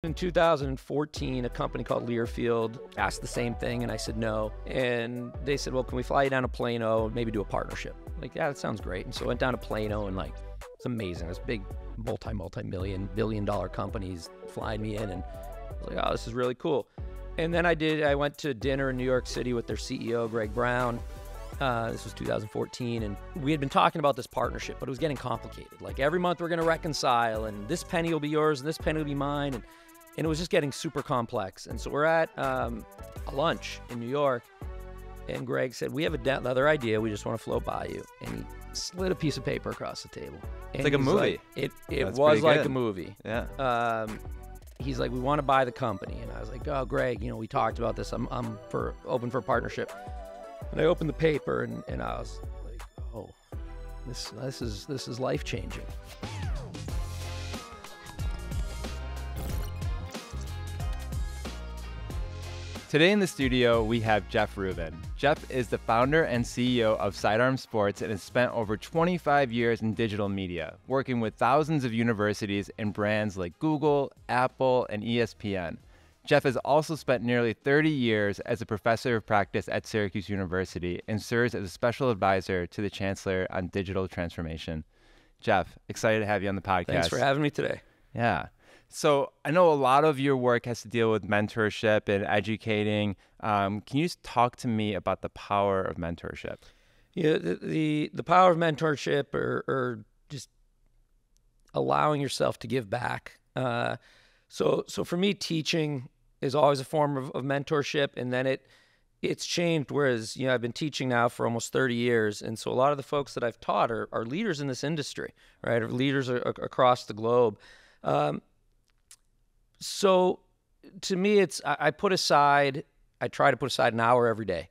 In 2014, a company called Learfield asked the same thing, and I said no. And they said, well, can we fly you down to Plano, maybe do a partnership? Like, yeah, that sounds great. And so I went down to Plano, and like, it's amazing. This big multi-billion-dollar companies flying me in, and I was like, oh, this is really cool. And then I went to dinner in New York City with their CEO, Greg Brown. This was 2014, and we had been talking about this partnership, but it was getting complicated. Like, every month we're going to reconcile, and this penny will be yours, and this penny will be mine, and it was just getting super complex. And so we're at a lunch in New York, and Greg said, we have another idea. We just want to float by you. And he slid a piece of paper across the table. It's like a movie. Like, it was like a movie. Yeah. He's like, we want to buy the company. And I was like, oh, Greg, we talked about this. I'm open for a partnership. And I opened the paper, and I was like, oh, this is life-changing. Today in the studio, we have Jeff Rubin. Jeff is the founder and CEO of SIDEARM Sports and has spent over 25 years in digital media, working with thousands of universities and brands like Google, Apple, and ESPN. Jeff has also spent nearly 30 years as a professor of practice at Syracuse University and serves as a special advisor to the chancellor on digital transformation. Jeff, excited to have you on the podcast. Thanks for having me today. Yeah. So I know a lot of your work has to deal with mentorship and educating. Can you just talk to me about the power of mentorship? Yeah, the power of mentorship or just allowing yourself to give back. So for me, teaching is always a form of mentorship, and then it's changed. Whereas I've been teaching now for almost 30 years, and so a lot of the folks that I've taught are leaders in this industry, right? Or leaders across the globe. So to me, I try to put aside an hour every day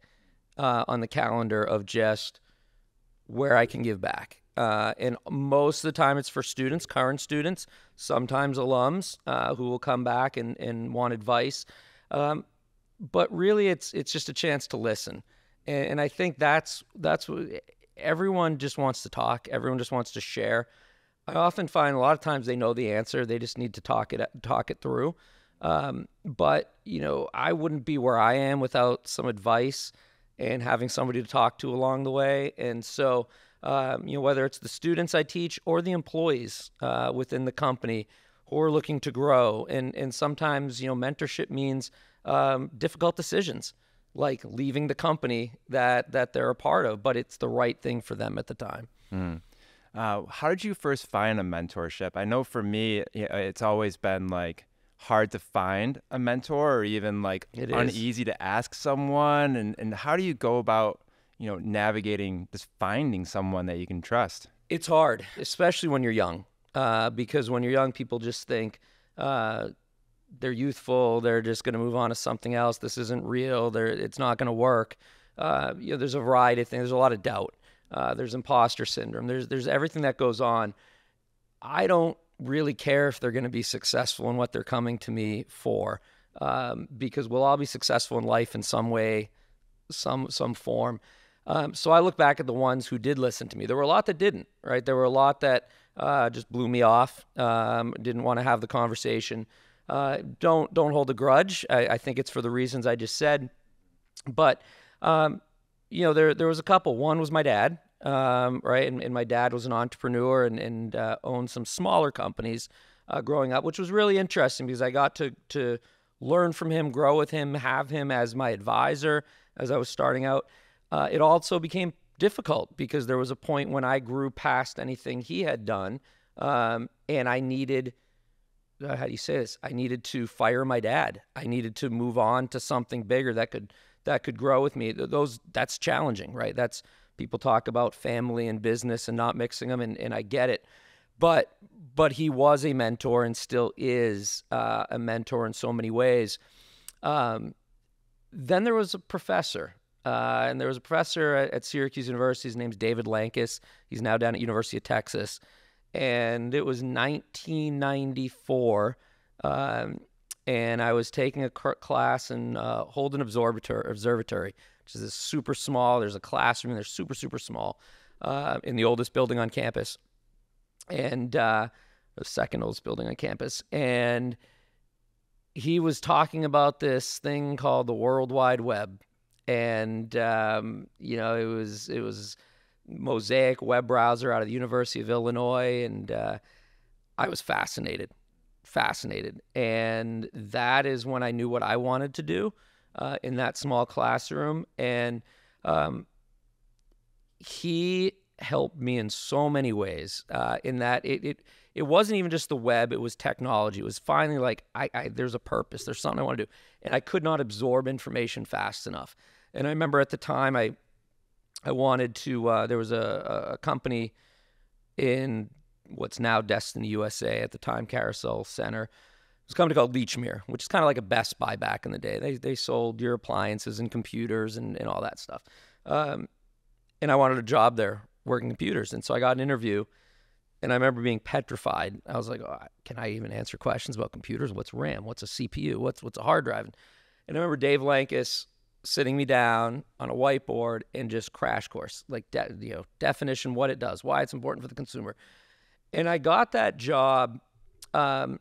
on the calendar of just where I can give back. And most of the time it's for students, current students, sometimes alums who will come back and want advice. But really it's just a chance to listen. And I think that's what everyone just wants to talk. Everyone just wants to share. I often find a lot of times they know the answer. They just need to talk it through. But I wouldn't be where I am without some advice and having somebody to talk to along the way. And so, whether it's the students I teach or the employees within the company who are looking to grow, and sometimes mentorship means difficult decisions, like leaving the company that they're a part of, but it's the right thing for them at the time. Mm. How did you first find a mentorship? I know for me, it's always been like hard to find a mentor, or even like uneasy to ask someone. And how do you go about, navigating just finding someone that you can trust? It's hard, especially when you're young, because when you're young, people just think they're youthful. They're just going to move on to something else. This isn't real. It's not going to work. There's a variety of things. There's a lot of doubt. There's imposter syndrome. There's everything that goes on. I don't really care if they're going to be successful in what they're coming to me for, because we'll all be successful in life in some way, some form. So I look back at the ones who did listen to me. There were a lot that didn't, right? There were a lot that just blew me off, didn't want to have the conversation. Don't hold a grudge. I think it's for the reasons I just said. But there was a couple. One was my dad, right? And my dad was an entrepreneur and owned some smaller companies growing up, which was really interesting because I got to learn from him, grow with him, have him as my advisor as I was starting out. It also became difficult because there was a point when I grew past anything he had done, and I needed, how do you say this? I needed to fire my dad. I needed to move on to something bigger that could grow with me. That's challenging, right? That's, people talk about family and business and not mixing them, and I get it. But he was a mentor and still is a mentor in so many ways. Then there was a professor, and there was a professor at Syracuse University. His name's David Lankus. He's now down at University of Texas. And it was 1994, and I was taking a class in Holden Observatory, which is super small. There's a classroom, they're super, super small, in the oldest building on campus, and the second oldest building on campus. And he was talking about this thing called the World Wide Web. And, you know, it was Mosaic web browser out of the University of Illinois. And I was fascinated. And that is when I knew what I wanted to do in that small classroom. And he helped me in so many ways in that it wasn't even just the web, it was technology. It was finally like, there's a purpose, there's something I want to do. And I could not absorb information fast enough. And I remember at the time I wanted to, there was a company in what's now Destiny USA, at the time Carousel Center. It was a company called Lechmere, which is kind of like a Best Buy back in the day. They sold your appliances and computers and all that stuff. And I wanted a job there working computers. And so I got an interview, and I remember being petrified. I was like, oh, can I even answer questions about computers? What's RAM? What's a CPU? What's a hard drive? And I remember Dave Lankus sitting me down on a whiteboard and just crash course, like, definition, what it does, why it's important for the consumer. And I got that job, and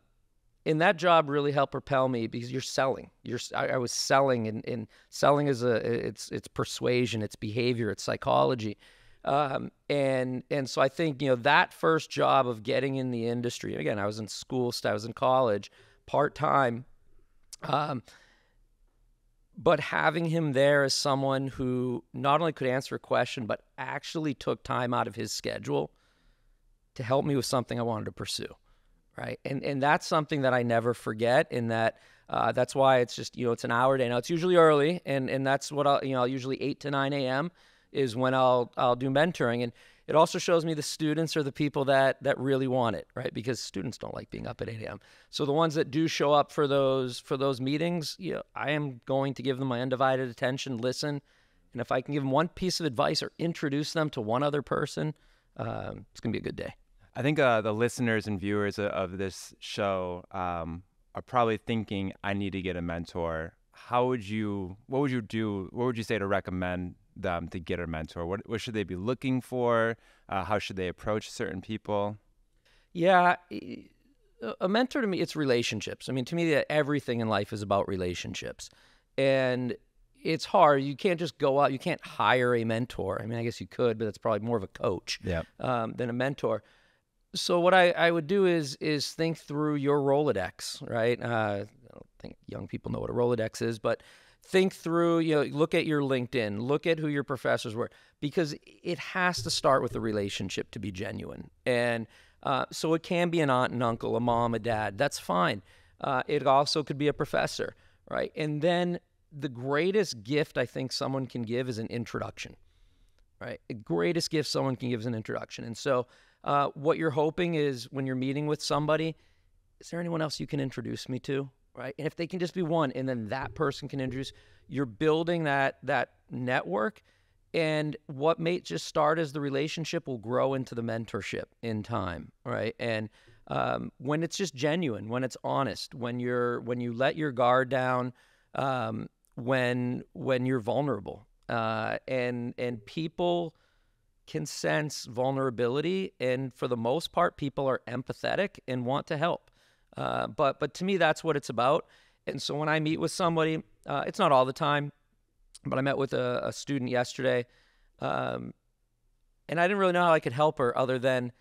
that job really helped propel me because you're selling. I was selling, and selling is it's persuasion, it's behavior, it's psychology. And so I think, that first job of getting in the industry, again, I was in school, I was in college, part-time, but having him there as someone who not only could answer a question, but actually took time out of his schedule to help me with something I wanted to pursue, right? And that's something that I never forget, in that that's why it's just, it's an hour a day. Now, it's usually early, and that's what I'll usually 8 to 9 a.m. is when I'll do mentoring. And it also shows me the students are the people that really want it, right? Because students don't like being up at 8 a.m. So the ones that do show up for those meetings, I am going to give them my undivided attention, listen. And if I can give them one piece of advice or introduce them to one other person, it's going to be a good day. I think the listeners and viewers of this show are probably thinking, I need to get a mentor. What would you say to recommend them to get a mentor? What should they be looking for? How should they approach certain people? Yeah, a mentor to me, it's relationships. I mean, to me, everything in life is about relationships. And it's hard. You can't just go out. You can't hire a mentor. I mean, I guess you could, but that's probably more of a coach than a mentor. So what I would do is think through your Rolodex, right? I don't think young people know what a Rolodex is, but think through, look at your LinkedIn, look at who your professors were, because it has to start with a relationship to be genuine. And so it can be an aunt and uncle, a mom, a dad. That's fine. It also could be a professor, right? And then the greatest gift I think someone can give is an introduction, right? The greatest gift someone can give is an introduction. And so what you're hoping is, when you're meeting with somebody, is there anyone else you can introduce me to? Right? And if they can just be one, and then that person can introduce, you're building that network. And what may just start as the relationship will grow into the mentorship in time, right? And when it's just genuine, when it's honest, when you let your guard down, when you're vulnerable, and people can sense vulnerability, and for the most part, people are empathetic and want to help. But to me, that's what it's about. And so when I meet with somebody, it's not all the time, but I met with a student yesterday, and I didn't really know how I could help her other than,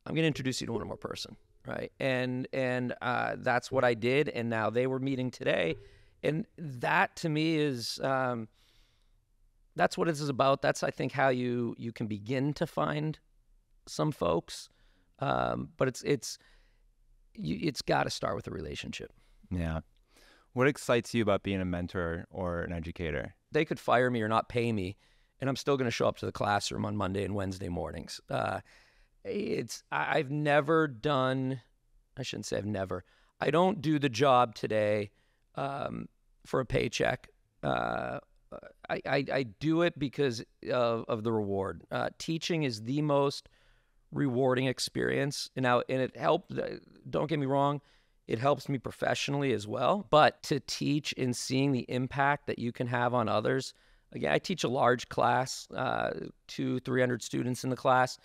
I'm going to introduce you to one more person, right? And that's what I did. And now they were meeting today, and that to me is that's what this is about. That's, I think, how you can begin to find some folks, but it's got to start with a relationship. Yeah. What excites you about being a mentor or an educator? They could fire me or not pay me, and I'm still going to show up to the classroom on Monday and Wednesday mornings. I've never done, I shouldn't say I've never, I don't do the job today for a paycheck. I do it because of the reward. Teaching is the most rewarding experience. And it helped, don't get me wrong, it helps me professionally as well. But to teach and seeing the impact that you can have on others, again, I teach a large class, 200-300 students in the class.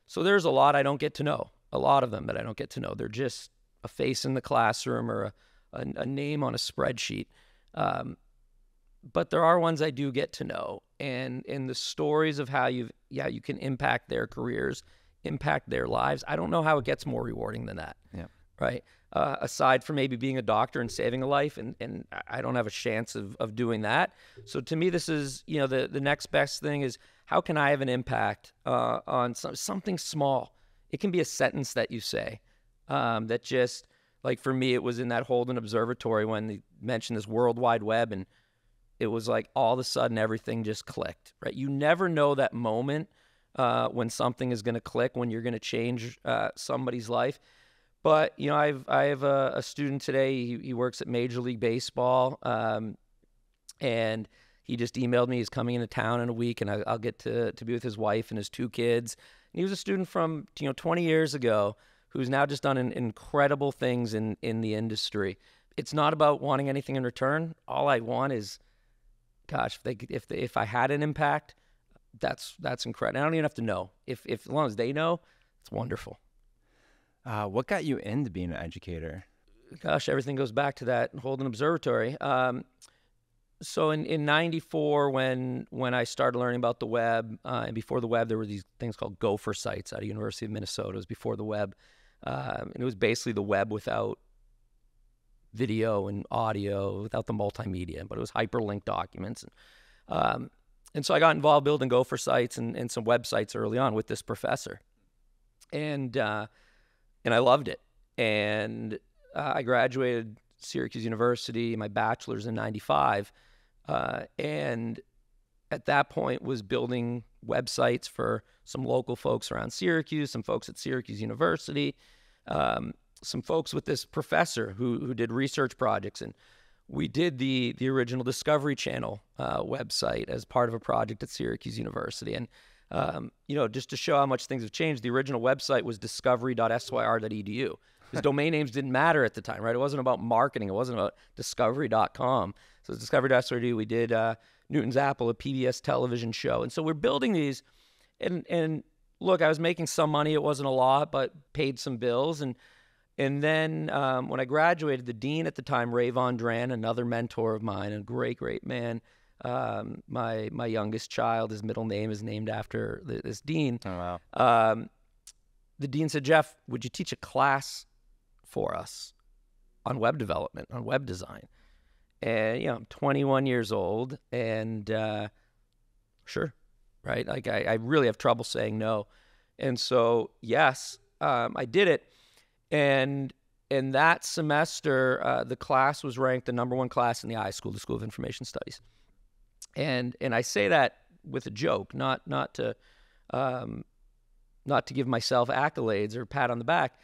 So there's a lot I don't get to know, a lot of them that I don't get to know. They're just a face in the classroom or a name on a spreadsheet. But there are ones I do get to know, and the stories of how you can impact their careers, impact their lives. I don't know how it gets more rewarding than that. Yeah. Right. Aside from maybe being a doctor and saving a life, and I don't have a chance of doing that. So to me, this is, the next best thing is, how can I have an impact on something small? It can be a sentence that you say that just, like for me, it was in that Holden Observatory when they mentioned this World Wide Web, and it was like all of a sudden everything just clicked, right? You never know that moment when something is going to click, when you're going to change somebody's life. But, I have a student today. He works at Major League Baseball, and he just emailed me. He's coming into town in a week, and I'll get to be with his wife and his 2 kids. And he was a student from 20 years ago who's now just done incredible things in the industry. It's not about wanting anything in return. All I want is, gosh, if I had an impact, that's incredible. I don't even have to know. If as long as they know, it's wonderful. What got you into being an educator? Gosh, everything goes back to that Holden Observatory. So in '94, when I started learning about the web, and before the web, there were these things called Gopher sites out of University of Minnesota. It was before the web. And it was basically the web without video and audio, without the multimedia, but it was hyperlinked documents. And so I got involved building Gopher sites and some websites early on with this professor. And I loved it. And I graduated Syracuse University, my bachelor's in '95. And at that point was building websites for some local folks around Syracuse, some folks at Syracuse University, some folks with this professor who did research projects. And we did the original Discovery Channel website as part of a project at Syracuse University. And, just to show how much things have changed, the original website was discovery.syr.edu. Because domain names didn't matter at the time, right? It wasn't about marketing. It wasn't about discovery.com. So it's discovery.syr.edu. We did Newton's Apple, a PBS television show. And so we're building these. And look, I was making some money. It wasn't a lot, but paid some bills. And then when I graduated, the dean at the time, Ray Von Dran, another mentor of mine, a great, great man, my youngest child, his middle name is named after this dean. Oh, wow. The dean said, "Jeff, would you teach a class for us on web development, on web design?" And, I'm 21 years old, and sure, right? Like I really have trouble saying no. And so, yes, I did it. And in that semester, the class was ranked the #1 class in the I School, the School of Information Studies. And I say that with a joke, not to give myself accolades or pat on the back.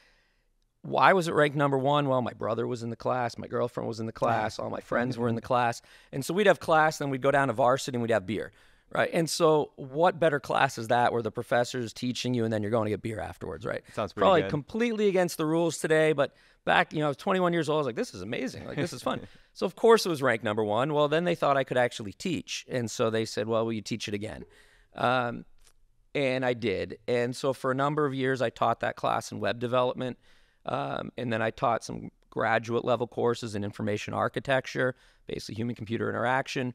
Why was it ranked #1? Well, my brother was in the class, my girlfriend was in the class, all my friends were in the class. And so we'd have class, then we'd go down to varsity and we'd have beer, right? And so what better class is that, where the professor's teaching you and then you're going to get beer afterwards, right? Sounds pretty Probably good. Completely against the rules today, but back, I was 21 years old. I was like, this is amazing. Like, this is fun. So of course it was ranked #1. Well, then they thought I could actually teach. And so they said, well, will you teach it again? And I did. And so for a number of years, I taught that class in web development. And then I taught some graduate level courses in information architecture, basically human-computer interaction,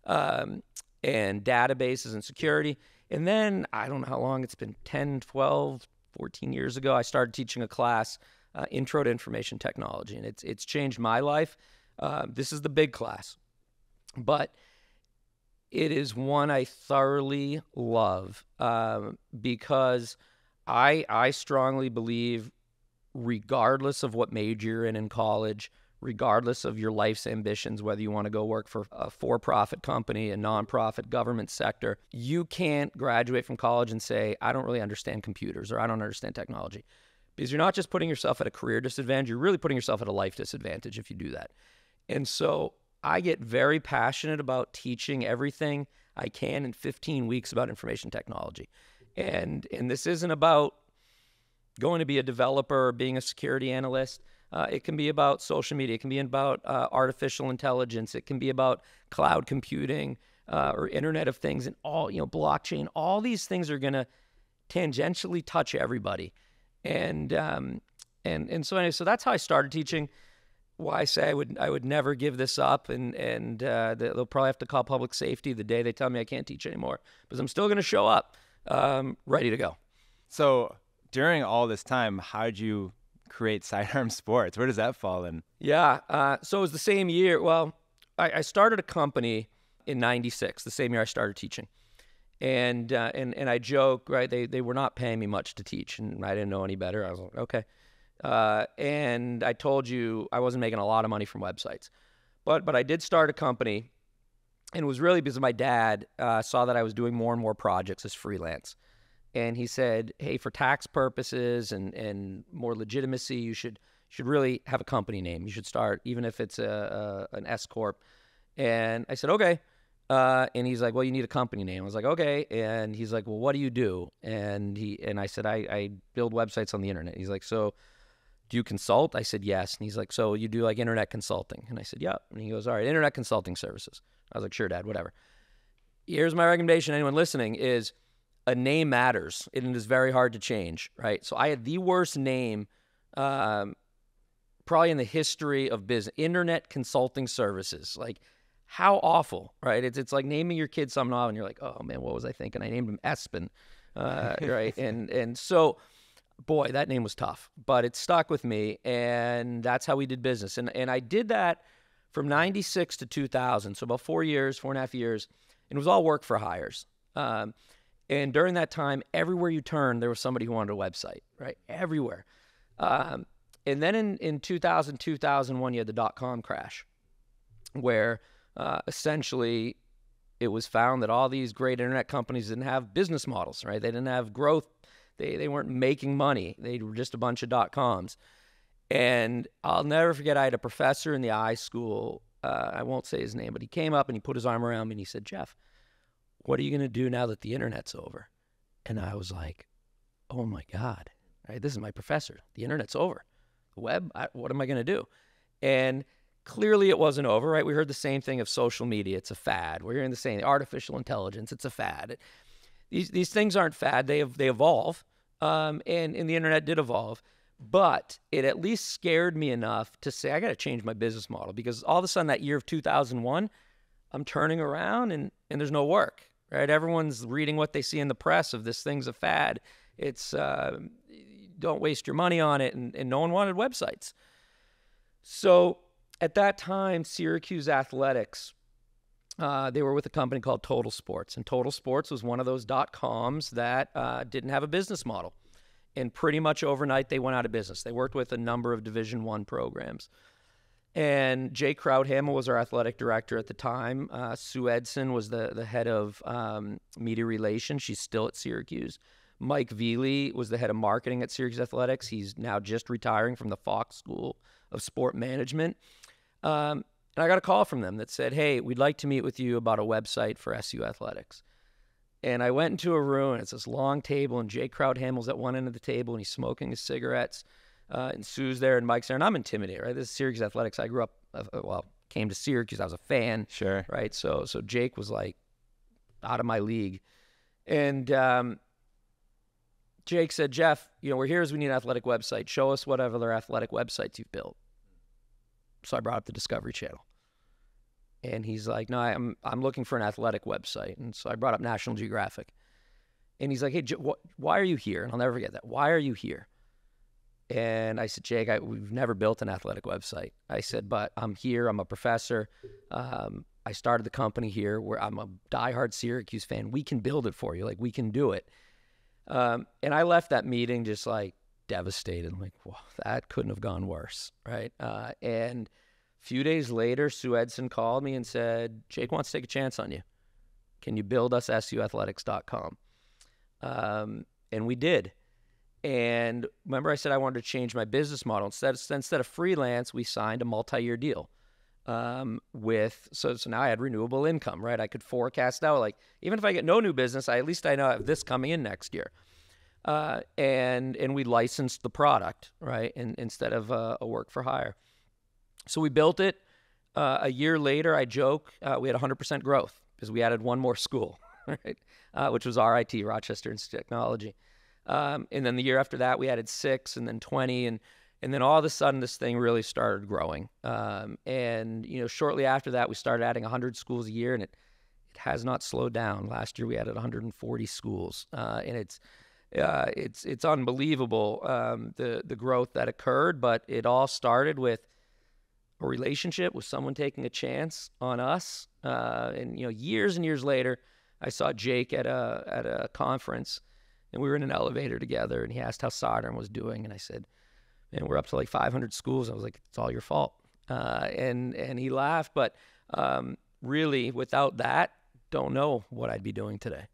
and databases and security. And then, I don't know how long it's been, 10, 12, 14 years ago, I started teaching a class, Intro to Information Technology. And it's changed my life. This is the big class. But it is one I thoroughly love because I strongly believe, regardless of what major you're in college, regardless of your life's ambitions, whether you want to go work for a for-profit company, a nonprofit, government sector, you can't graduate from college and say, I don't really understand computers or I don't understand technology. Because you're not just putting yourself at a career disadvantage, you're really putting yourself at a life disadvantage if you do that. And so I get very passionate about teaching everything I can in 15 weeks about information technology. And this isn't about going to be a developer or being a security analyst. It can be about social media. It can be about artificial intelligence. It can be about cloud computing or Internet of Things and all, blockchain. All these things are going to tangentially touch everybody. And so anyway, so that's how I started teaching. why I say I would never give this up, and they'll probably have to call public safety the day they tell me I can't teach anymore, because I'm still going to show up, ready to go. So during all this time, how did you create SIDEARM Sports? Where does that fall in? Yeah, so it was the same year. Well, I started a company in '96, the same year I started teaching. And I joke, right? They were not paying me much to teach, and I didn't know any better. I was like, okay. And I told you I wasn't making a lot of money from websites, but I did start a company, and it was really because my dad saw that I was doing more and more projects as freelance, and he said, hey, for tax purposes and more legitimacy, you should really have a company name. You should start, even if it's an S corp. And I said, okay. And he's like, well, you need a company name. I was like, okay. And he's like, well, what do you do? And I said, I build websites on the internet. He's like, so do you consult? I said, yes. And he's like, so you do like internet consulting? And I said, yep. And he goes, all right, internet consulting services. I was like, sure, Dad, whatever. Here's my recommendation to anyone listening is a name matters, and it is very hard to change, right? So I had the worst name probably in the history of business, internet consulting services. Like, how awful, right? It's like naming your kid something off, and you're like, oh man, what was I thinking? I named him Espen, right? And so, boy, that name was tough, but it stuck with me, and that's how we did business. And I did that from '96 to 2000, so about 4.5 years, and it was all work for hires. And during that time, everywhere you turned, there was somebody who wanted a website, right? Everywhere. And then in 2000, 2001, you had the dot-com crash, where essentially it was found that all these great internet companies didn't have business models, right? They didn't have growth. They weren't making money. They were just a bunch of dot-coms. And I'll never forget, I had a professor in the I school, I won't say his name, but he came up and he put his arm around me and he said, Jeff, what are you going to do now that the internet's over? And I was like, oh my God, right? This is my professor. The internet's over. The web, what am I going to do? And clearly it wasn't over, right? We heard the same thing of social media. It's a fad. We're hearing the same, artificial intelligence. It's a fad. These things aren't fad. They evolve. And the internet did evolve. But it at least scared me enough to say, I got to change my business model, because all of a sudden that year of 2001, I'm turning around and there's no work, right? Everyone's reading what they see in the press of this thing's a fad. It's don't waste your money on it. And no one wanted websites. So at that time, Syracuse Athletics, they were with a company called Total Sports. And Total Sports was one of those .coms that didn't have a business model. And pretty much overnight, they went out of business. They worked with a number of Division I programs. And Jay Krauthamel was our athletic director at the time. Sue Edson was the head of media relations. She's still at Syracuse. Mike Veely was the head of marketing at Syracuse Athletics. He's now just retiring from the Fox School of Sport Management. And I got a call from them that said, hey, we'd like to meet with you about a website for SU Athletics. And I went into a room, and it's this long table, and Jay Krauthamel's at one end of the table, and he's smoking his cigarettes, and Sue's there, and Mike's there, and I'm intimidated, right? This is Syracuse Athletics. I grew up, came to Syracuse. I was a fan. Sure. Right? So Jake was, like, out of my league. And Jake said, Jeff, we're here as we need an athletic website. Show us what other athletic websites you've built. So I brought up the Discovery Channel. And he's like, no, I'm looking for an athletic website. And so I brought up National Geographic. And he's like, hey, why are you here? And I'll never forget that. Why are you here? And I said, Jake, we've never built an athletic website. I said, but I'm here. I'm a professor. I started the company here where I'm a diehard Syracuse fan. We can build it for you. Like, we can do it. And I left that meeting just like devastated. Like, wow, that couldn't have gone worse, right? And a few days later, Sue Edson called me and said, Jake wants to take a chance on you. Can you build us suathletics.com? And we did. And remember I said I wanted to change my business model. Instead of freelance, we signed a multi-year deal. So now I had renewable income, right? I could forecast out, like, even if I get no new business, at least I know I have this coming in next year. And we licensed the product, right? And instead of a work for hire. So we built it. A year later, I joke, we had 100% growth because we added one more school, right? Which was RIT, Rochester Institute of Technology. And then the year after that, we added 6, and then 20. And And then all of a sudden, this thing really started growing. And, shortly after that, we started adding 100 schools a year, and it has not slowed down. Last year, we added 140 schools. And it's unbelievable, the growth that occurred. But it all started with a relationship with someone taking a chance on us. And years and years later, I saw Jake at a conference, and we were in an elevator together, and he asked how SIDEARM was doing, and I said, "Man, we're up to like 500 schools." I was like, "It's all your fault." And he laughed, but really, without that, don't know what I'd be doing today.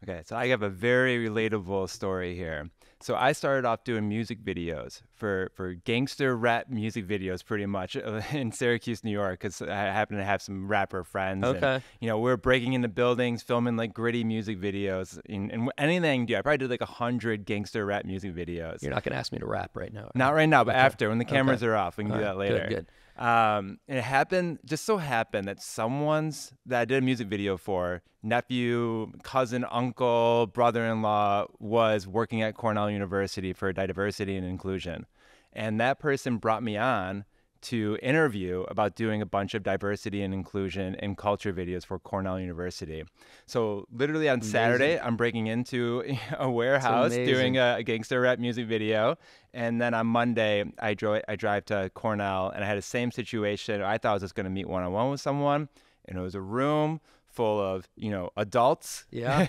Okay, so I have a very relatable story here. So I started off doing music videos for gangster rap music videos, pretty much, in Syracuse, New York, because I happen to have some rapper friends. Okay. And, we're breaking into buildings, filming like gritty music videos, and anything I can do. I probably did like 100 gangster rap music videos. You're not going to ask me to rap right now. Not right now, but Okay. after, when the cameras are off, we can do that later. Good. And it just so happened that someone's that I did a music video for, nephew, cousin, uncle, brother-in-law, was working at Cornell University for diversity and inclusion. And that person brought me on to interview about doing a bunch of diversity and inclusion and culture videos for Cornell University. So literally on Saturday, I'm breaking into a warehouse doing a gangster rap music video. And then on Monday, I drive to Cornell, and I had the same situation. I thought I was just going to meet one-on-one with someone, and it was a room full of, adults. Yeah.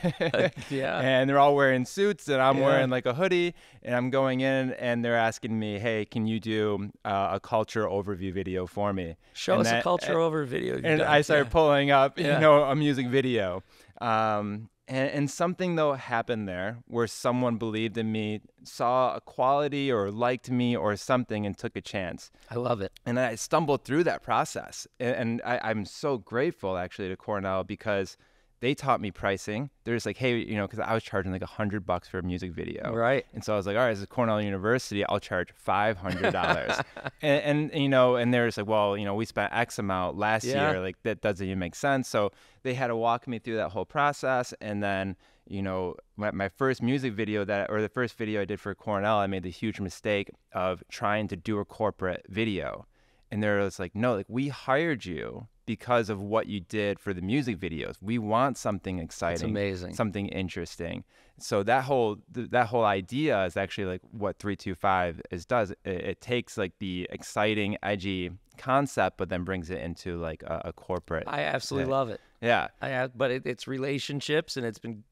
Yeah. And they're all wearing suits, and I'm wearing like a hoodie, and I'm going in, and they're asking me, "Hey, can you do a culture overview video for me?" Show us a culture overview video. And I started pulling up, a music video. And something, though, happened there where someone believed in me, saw a quality or liked me or something, and took a chance. I love it. And I stumbled through that process. And I'm so grateful, actually, to Cornell, because they taught me pricing. They're just like, hey, because I was charging like $100 for a music video. Right. And so I was like, all right, this is Cornell University. I'll charge $500. and they're just like, well, we spent X amount last year. Like, that doesn't even make sense. So they had to walk me through that whole process. And then, my first music video the first video I did for Cornell, I made the huge mistake of trying to do a corporate video. And they're just like, no, like, we hired you because of what you did for the music videos. We want something exciting. That's amazing. Something interesting. So that whole idea is actually like what 325 does. It takes like the exciting, edgy concept, but then brings it into like a corporate. I absolutely love it. Yeah. But it's relationships, and it's been,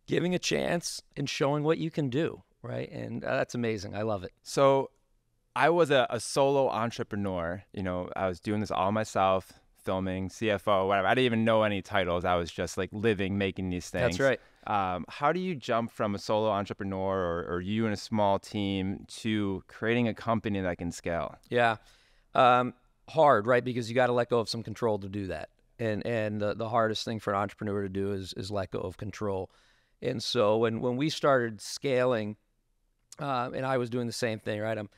giving a chance and showing what you can do, right? And that's amazing. I love it. So I was a solo entrepreneur. I was doing this all myself, filming, CFO, whatever. I didn't even know any titles. I was just like living, making these things. That's right. How do you jump from a solo entrepreneur or you in a small team to creating a company that can scale? Yeah. Hard, right? Because you got to let go of some control to do that. And the hardest thing for an entrepreneur to do is let go of control. And so when we started scaling, and I was doing the same thing, right? I'm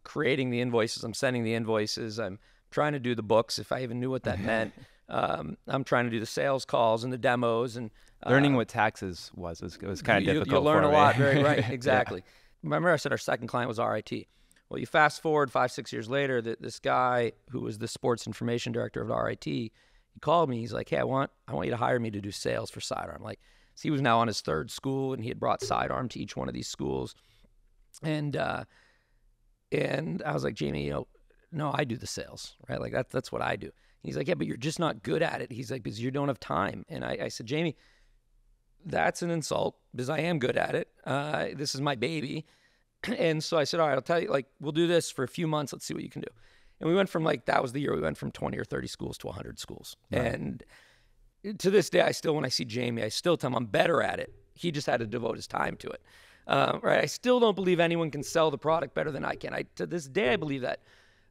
creating the invoices. I'm sending the invoices. I'm trying to do the books, if I even knew what that meant. I'm trying to do the sales calls and the demos. And learning what taxes was kind of difficult. You learn for a me. lot, right? Exactly. Remember I said our second client was RIT. Well, you fast forward 5-6 years later, this guy who was the sports information director of RIT, he called me. He's like, "Hey, I want you to hire me to do sales for SIDEARM." Like, so he was now on his third school, and he had brought SIDEARM to each one of these schools. And I was like, "Jamie, no, I do the sales, right? Like that's what I do." He's like, "Yeah, but you're just not good at it." He's like, "Because you don't have time." And I said, "Jamie, that's an insult, because I am good at it. This is my baby." And so I said, "All right, I'll tell you, like, we'll do this for a few months. Let's see what you can do." And we went from that was the year we went from 20 or 30 schools to 100 schools. Right. And to this day, when I see Jamie, I still tell him I'm better at it. He just had to devote his time to it. Right? I still don't believe anyone can sell the product better than I can. To this day, I believe that.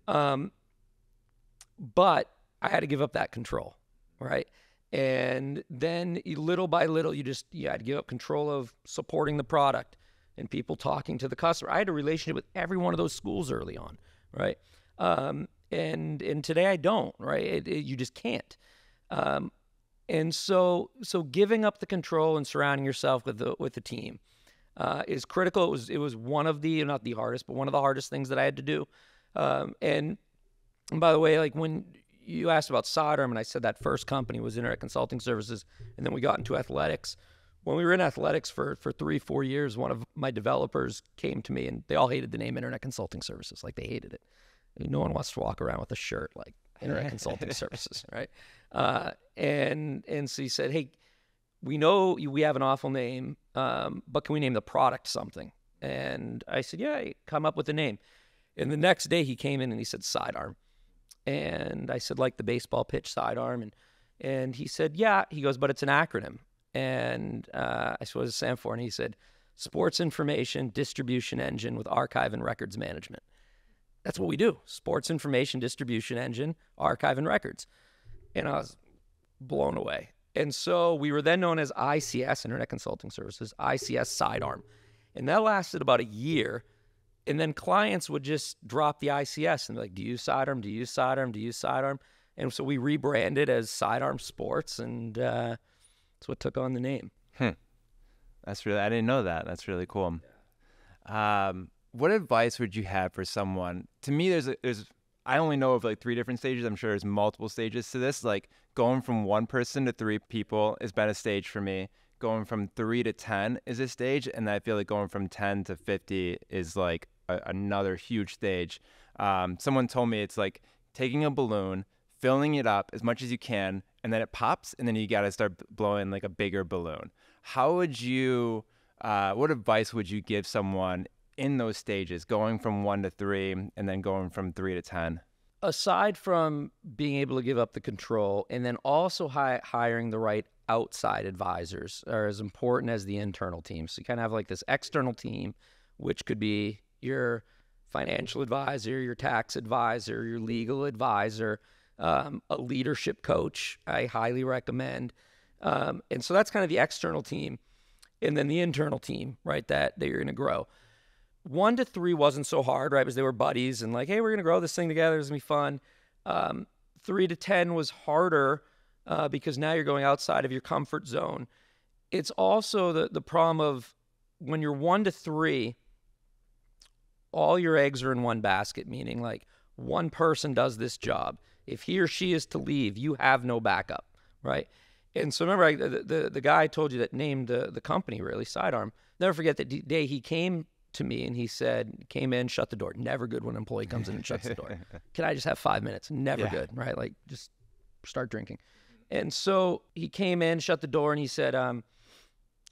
But I had to give up that control, right? And then little by little, you had to give up control of supporting the product and people talking to the customer. I had a relationship with every one of those schools early on, right? And today I don't, right? You just can't. And so giving up the control and surrounding yourself with the team, is critical. It was one of the, not the hardest, but one of the hardest things that I had to do. And by the way, like when you asked about SIDEARM, and I said that first company was Internet Consulting Services, and then we got into athletics. When we were in athletics for 3-4 years, one of my developers came to me, and they all hated the name Internet Consulting Services. Like, they hated it. No one wants to walk around with a shirt like Internet Consulting Services, right? And so he said, hey, we know we have an awful name, but can we name the product something? And I said, yeah, come up with a name. And the next day he came in and he said, SIDEARM. And I said, like the baseball pitch, SIDEARM. And he said, yeah. He goes, but it's an acronym. And I said, what does it stand for? And he said, Sports Information Distribution Engine with Archive and Records Management. That's what we do. Sports Information Distribution Engine, Archive and Records. And I was blown away. And so we were then known as ICS, Internet Consulting Services, ICS SIDEARM. And that lasted about a year. And then clients would just drop the ICS and be like, do you use SIDEARM? Do you use SIDEARM? Do you use SIDEARM? And so we rebranded as SIDEARM Sports, and that's what took on the name. That's really, I didn't know that. That's really cool. What advice would you have for someone? To me, I only know of like 3 different stages. I'm sure there's multiple stages to this. Like going from 1 person to 3 people has been a stage for me. Going from 3 to 10 is a stage. And I feel like going from 10 to 50 is like another huge stage. Someone told me it's like taking a balloon, filling it up as much as you can, and then it pops, and then you got to start blowing like a bigger balloon. How would you, what advice would you give someone in those stages, going from 1 to 3 and then going from 3 to 10? Aside from being able to give up the control, and then also hiring the right outside advisors are as important as the internal team. So you kind of have like this external team, which could be your financial advisor, your tax advisor, your legal advisor, a leadership coach I highly recommend. And so that's kind of the external team. And then the internal team, right, that you're going to grow. 1 to 3 wasn't so hard, right, because they were buddies and like, hey, we're going to grow this thing together. It's going to be fun. 3 to 10 was harder because now you're going outside of your comfort zone. It's also the problem of when you're 1 to 3, all your eggs are in one basket, meaning like one person does this job. If he or she is to leave, you have no backup, right? And so remember, the guy I told you that named the company, really, SIDEARM, never forget that day he came to me and he said, came in, shut the door. Never good when an employee comes in and shuts the door. Can I just have 5 minutes? Never good, right? Like, just start drinking. And so he came in, shut the door, and he said, I'm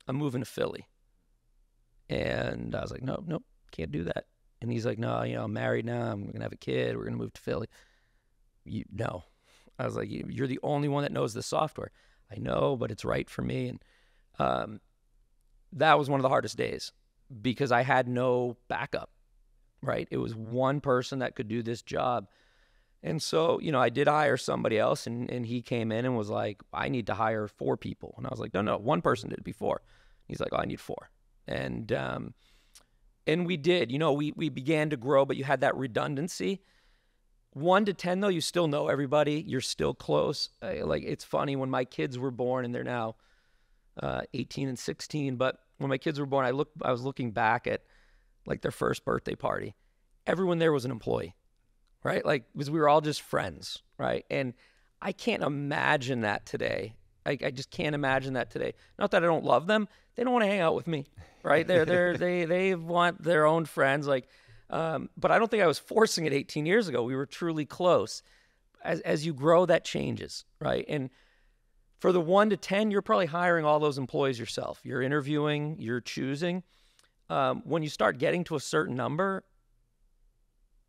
moving to Philly. And I was like, nope, can't do that. And he's like, no, I'm married now. I'm going to have a kid. We're going to move to Philly. No. I was like, you're the only one that knows the software. I know, but it's right for me. And that was one of the hardest days because I had no backup, right? It was one person that could do this job. And so, I did hire somebody else, and he came in and was like, I need to hire 4 people. And I was like, no, one person did it before. He's like, I need 4. And we did. We began to grow, but you had that redundancy. 1 to 10, though, you still know everybody. You're still close. Like, it's funny, when my kids were born, and they're now 18 and 16, but when my kids were born, I was looking back at, like, their first birthday party. Everyone there was an employee, right? Like, because we were all just friends, right? And I can't imagine that today. I just can't imagine that today. Not that I don't love them. They don't want to hang out with me, right? They want their own friends, like, but I don't think I was forcing it 18 years ago. We were truly close. As you grow, that changes, right? And for the 1 to 10, you're probably hiring all those employees yourself. You're interviewing, you're choosing. When you start getting to a certain number,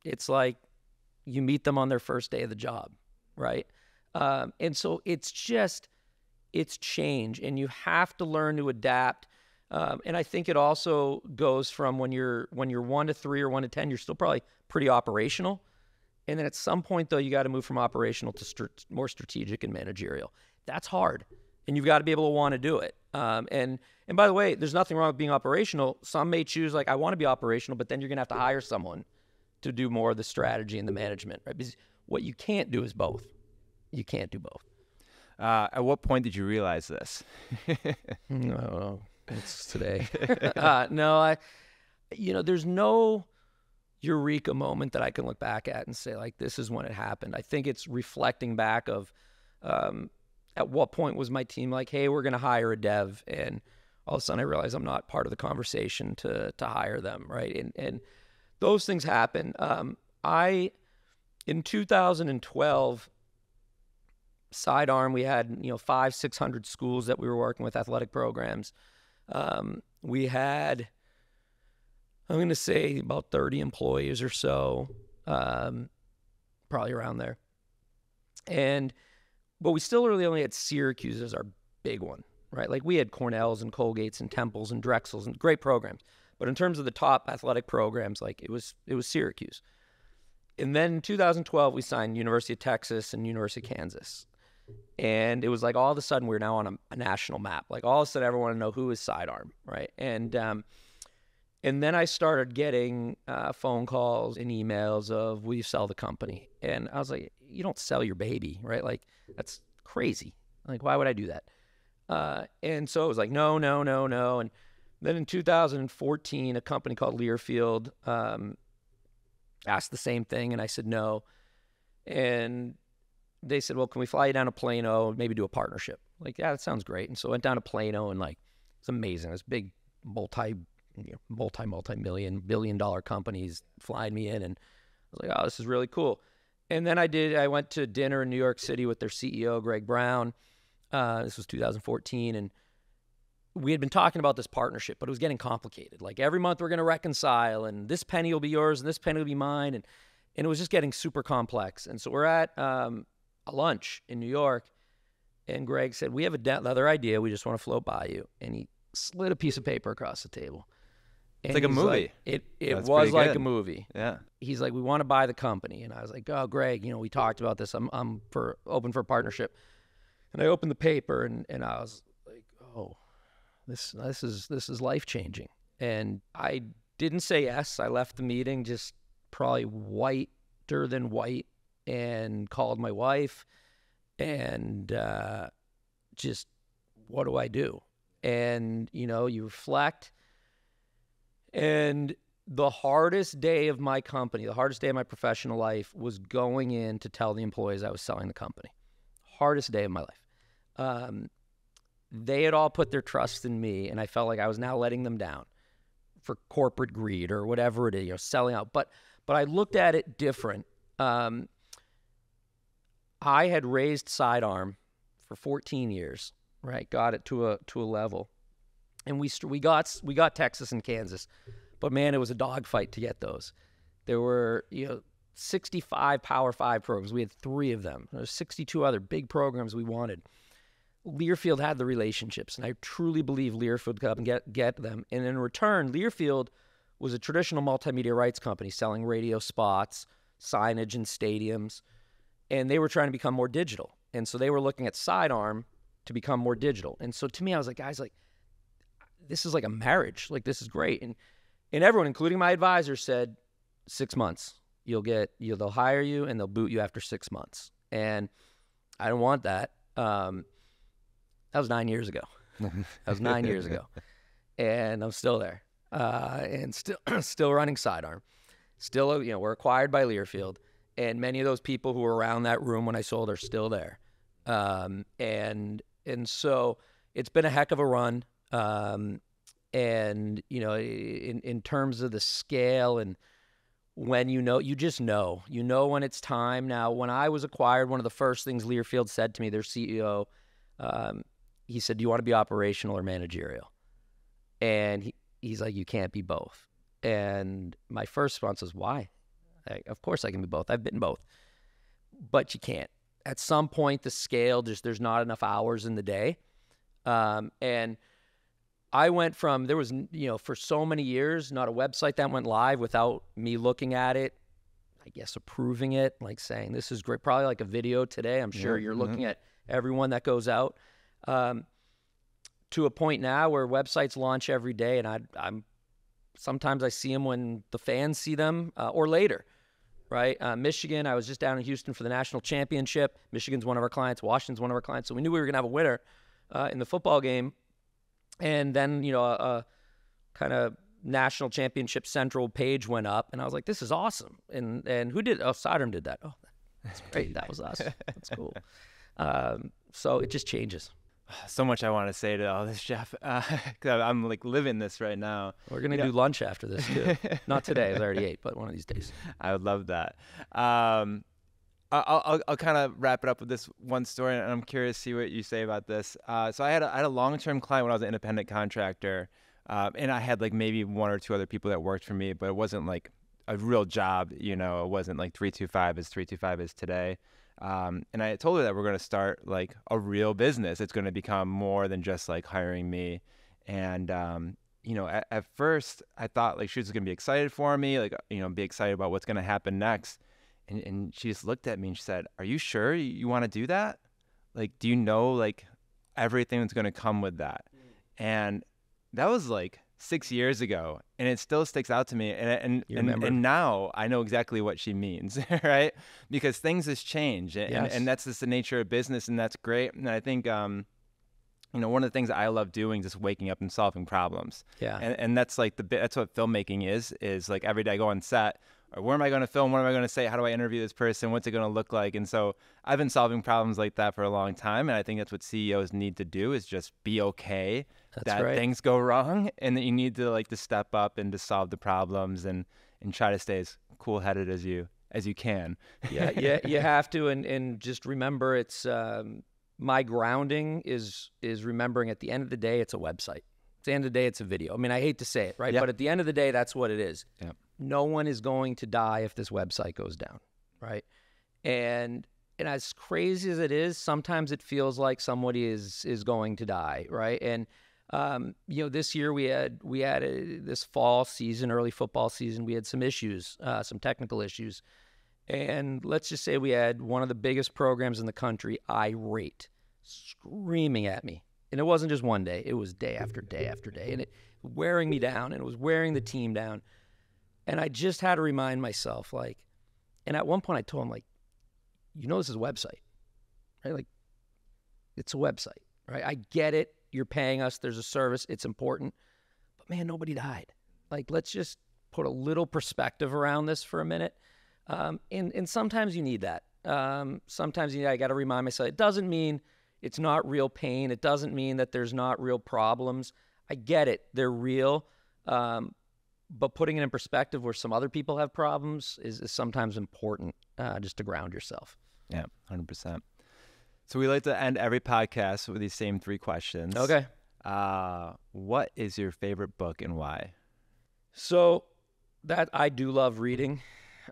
it's like you meet them on their first day of the job, right? And so it's change, and you have to learn to adapt. And I think it also goes from when you're 1 to 3 or 1 to 10, you're still probably pretty operational. And then at some point, though, you got to move from operational to more strategic and managerial. That's hard, and you've got to be able to want to do it. And by the way, there's nothing wrong with being operational. Some may choose, like, I want to be operational, but then you're going to have to hire someone to do more of the strategy and the management, right? Because what you can't do is both. You can't do both. At what point did you realize this? It's today. No, there's no eureka moment that I can look back at and say, like, this is when it happened. I think it's reflecting back of at what point was my team like, hey, we're going to hire a dev, and all of a sudden I realize I'm not part of the conversation to hire them, right? And those things happen. In 2012, SIDEARM, we had 500-600 schools that we were working with, athletic programs. We had, I'm going to say, about 30 employees or so, probably around there. But we still really only had Syracuse as our big one, right? Like, we had Cornells and Colgates and Temples and Drexels and great programs. But in terms of the top athletic programs, like, it was Syracuse. And then in 2012, we signed University of Texas and University of Kansas. And it was like all of a sudden we're now on a national map. Like, all of a sudden everyone wanted to know who is SIDEARM, right? And then I started getting phone calls and emails of, will you sell the company? And I was like, you don't sell your baby, right? Like, that's crazy. Like, why would I do that? And so it was like, no. And then in 2014, a company called Learfield asked the same thing, and I said no. And they said, well, can we fly you down to Plano, maybe do a partnership? Like, yeah, that sounds great. And so I went down to Plano, and like, it's amazing. This big multi-million, billion-dollar companies flying me in, and I was like, oh, this is really cool. And then I went to dinner in New York City with their CEO, Greg Brown. This was 2014, and we had been talking about this partnership, but it was getting complicated. Like, every month we're going to reconcile, and this penny will be yours, and this penny will be mine, and it was just getting super complex. And so we're at a lunch in New York, and Greg said, we have another idea. We just want to float by you. And he slid a piece of paper across the table. It's like a movie. Like, it was like a movie. Yeah. He's like, we want to buy the company. And I was like, oh, Greg, we talked about this. I'm open for a partnership. And I opened the paper, and I was like, oh, this is life-changing. And I didn't say yes. I left the meeting just probably whiter than white, and called my wife, and just, what do I do? And, you reflect. And the hardest day of my company, the hardest day of my professional life, was going in to tell the employees I was selling the company. Hardest day of my life. They had all put their trust in me, and I felt like I was now letting them down for corporate greed or whatever it is, selling out. But I looked at it different. I had raised SIDEARM for 14 years, right? Got it to a level, and we got Texas and Kansas, but man, it was a dogfight to get those. There were 65 Power 5 programs. We had 3 of them. There were 62 other big programs we wanted. Learfield had the relationships, and I truly believe Learfield could come and get them. And in return, Learfield was a traditional multimedia rights company selling radio spots, signage in stadiums, and they were trying to become more digital. And so they were looking at SIDEARM to become more digital. And so to me, I was like, guys, like, this is like a marriage. Like, this is great. And everyone, including my advisor, said 6 months. They'll hire you and they'll boot you after 6 months. And I don't want that. That was 9 years ago. And I'm still there. And still running SIDEARM. Still, we're acquired by Learfield. And many of those people who were around that room when I sold are still there. And so it's been a heck of a run. And, in terms of the scale, and when you just know when it's time. Now, when I was acquired, one of the first things Learfield said to me, their CEO, he said, do you want to be operational or managerial? And he's like, you can't be both. And my first response was, why? Of course I can be both. I've been both. But you can't. At some point, the scale, there's not enough hours in the day. And I went from, there was, for so many years, not a website that went live without me looking at it, I guess approving it, like saying, this is great. Probably like a video today. I'm sure you're looking at everyone that goes out. To a point now where websites launch every day, and I'm sometimes I see them when the fans see them, or later, right? Michigan, I was just down in Houston for the national championship. Michigan's one of our clients. Washington's one of our clients. So we knew we were going to have a winner in the football game. And then, a kind of national championship central page went up, and I was like, this is awesome. And who did? Oh, SIDEARM did that. Oh, that's great. That was us. That's cool. So it just changes. So much I want to say to all this, Jeff. 'Cause I'm like living this right now. We're going to do lunch after this too. Not today, I already ate, but one of these days. I would love that. I'll kind of wrap it up with this one story, and I'm curious to see what you say about this. So I had a long-term client when I was an independent contractor, and I had like maybe one or two other people that worked for me, but it wasn't like a real job. It wasn't like 325 as 325 is today. And I told her that we're going to start like a real business. It's going to become more than just like hiring me. And, at first I thought like she was going to be excited for me, like, be excited about what's going to happen next. And she just looked at me and she said, "Are you sure you want to do that? Like, do you know like everything that's going to come with that?" And that was like 6 years ago, and it still sticks out to me. And now I know exactly what she means, right? Because things has changed, and that's just the nature of business, and that's great. And I think, one of the things I love doing is just waking up and solving problems. Yeah. And that's like that's what filmmaking is like. Every day I go on set. Or where am I going to film? What am I going to say? How do I interview this person? What's it going to look like? And so I've been solving problems like that for a long time. And I think that's what CEOs need to do, is just be okay that things go wrong, and that you need to like to step up and to solve the problems and try to stay as cool-headed as you can. Yeah, you have to. And just remember, it's my grounding is remembering at the end of the day, it's a website. At the end of the day, it's a video. I mean, I hate to say it, right? Yep. But at the end of the day, that's what it is. Yep. No one is going to die if this website goes down, right? And as crazy as it is, sometimes it feels like somebody is going to die, right? And this year we had this fall season, early football season, we had some issues, some technical issues, and let's just say we had one of the biggest programs in the country irate, screaming at me. And it wasn't just one day; it was day after day after day, and it wearing me down, and it was wearing the team down. And I just had to remind myself, like, and at one point I told him, like, this is a website, right? Like, it's a website, right? I get it. You're paying us. There's a service. It's important. But, man, nobody died. Like, let's just put a little perspective around this for a minute. And sometimes you need that. Sometimes I got to remind myself, it doesn't mean it's not real pain. It doesn't mean that there's not real problems. I get it. They're real. But putting it in perspective where some other people have problems is sometimes important, just to ground yourself. Yeah, 100%. So we like to end every podcast with these same 3 questions. Okay. What is your favorite book and why? So that I do love reading.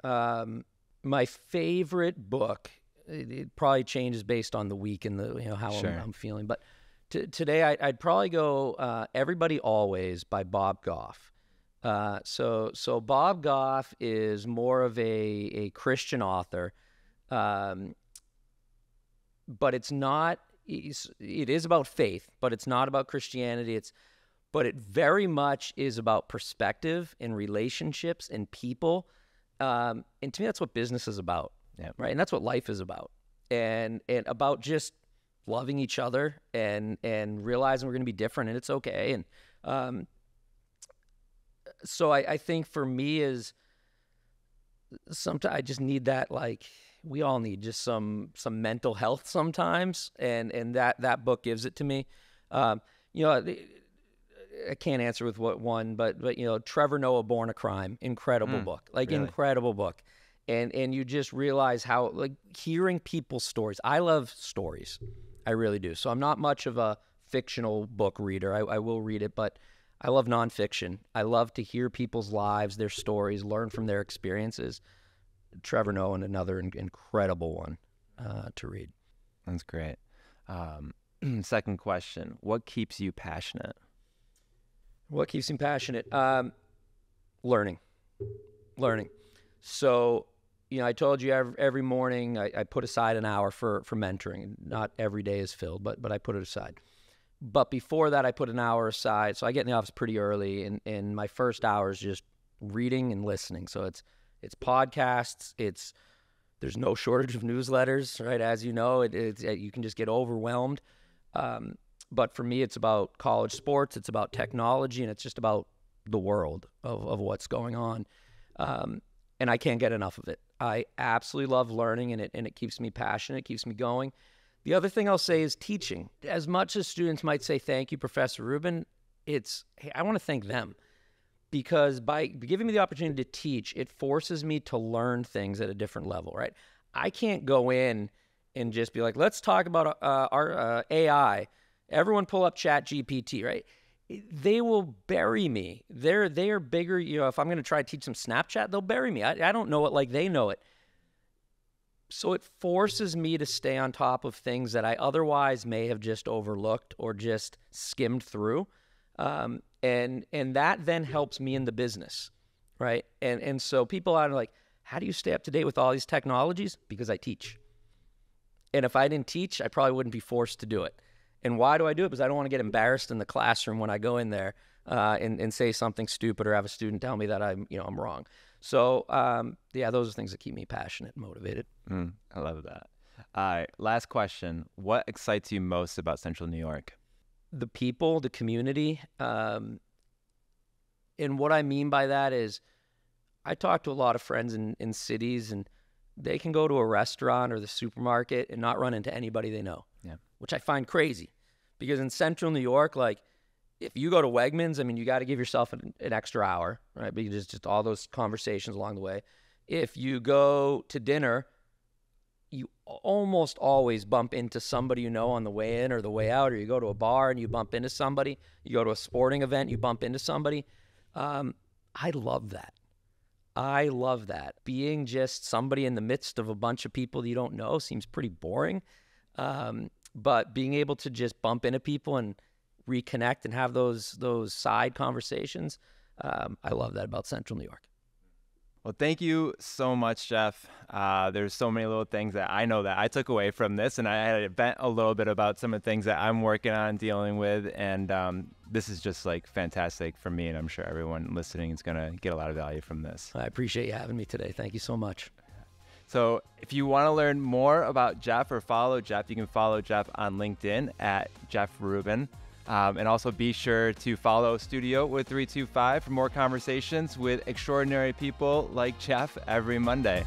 My favorite book, it probably changes based on the week and the how Sure. I'm feeling. But today I'd probably go Everybody Always by Bob Goff. So Bob Goff is more of a Christian author, but it's not. It is about faith, but it's not about Christianity. But it very much is about perspective and relationships and people. And to me, that's what business is about, right? And that's what life is about, and about just loving each other and realizing we're going to be different and it's okay. And so I think for me is sometimes I just need that, like we all need just some mental health sometimes, and that book gives it to me. I can't answer with what one, but Trevor Noah, Born a Crime, incredible book, really? Incredible book. And you just realize how, like, hearing people's stories. I love stories. I really do. So I'm not much of a fictional book reader. I will read it, but I love nonfiction. I love to hear people's lives, their stories, learn from their experiences. Trevor Noah, another incredible one to read. That's great. Second question, what keeps you passionate? What keeps me passionate? Learning. So, I told you every morning I put aside an hour for mentoring. Not every day is filled, but I put it aside. But before that, I put an hour aside. So I get in the office pretty early, and my first hour is just reading and listening. So it's podcasts. There's no shortage of newsletters, right? As you know, you can just get overwhelmed. But for me, it's about college sports, it's about technology, and it's just about the world of what's going on. And I can't get enough of it. I absolutely love learning, and it keeps me passionate, it keeps me going. The other thing I'll say is teaching. As much as students might say, thank you, Professor Rubin, it's, hey, I want to thank them. Because by giving me the opportunity to teach, it forces me to learn things at a different level, right? I can't go in and just be like, let's talk about our AI. Everyone pull up ChatGPT, right? They will bury me. They are bigger. If I'm going to try to teach them Snapchat, they'll bury me. I don't know it like they know it. So it forces me to stay on top of things that I otherwise may have just overlooked or just skimmed through. And that then helps me in the business, right? And so people are like, how do you stay up to date with all these technologies? Because I teach. And if I didn't teach, I probably wouldn't be forced to do it. And why do I do it? Because I don't want to get embarrassed in the classroom when I go in there and say something stupid or have a student tell me that I'm wrong. So those are things that keep me passionate and motivated. I love that. All right, last question. What excites you most about Central New York? The people, the community. And what I mean by that is I talk to a lot of friends in cities, and they can go to a restaurant or the supermarket and not run into anybody they know, which I find crazy. Because in Central New York, like, if you go to Wegmans, I mean, you got to give yourself an extra hour, right? Because just all those conversations along the way. If you go to dinner, you almost always bump into somebody you know on the way in or the way out, or you go to a bar and you bump into somebody. You go to a sporting event, you bump into somebody. I love that. I love that. Being just somebody in the midst of a bunch of people that you don't know seems pretty boring. But being able to just bump into people and reconnect and have those side conversations, I love that about Central New York. Well, thank you so much, Jeff. There's so many little things that I know that I took away from this, and I had to vent a little bit about some of the things that I'm working on dealing with, and this is just like fantastic for me, and I'm sure everyone listening is going to get a lot of value from this. I appreciate you having me today. Thank you so much. So if you want to learn more about Jeff or follow Jeff, you can follow Jeff on LinkedIn at Jeff Rubin. And also be sure to follow Studio with 325 for more conversations with extraordinary people like Jeff every Monday.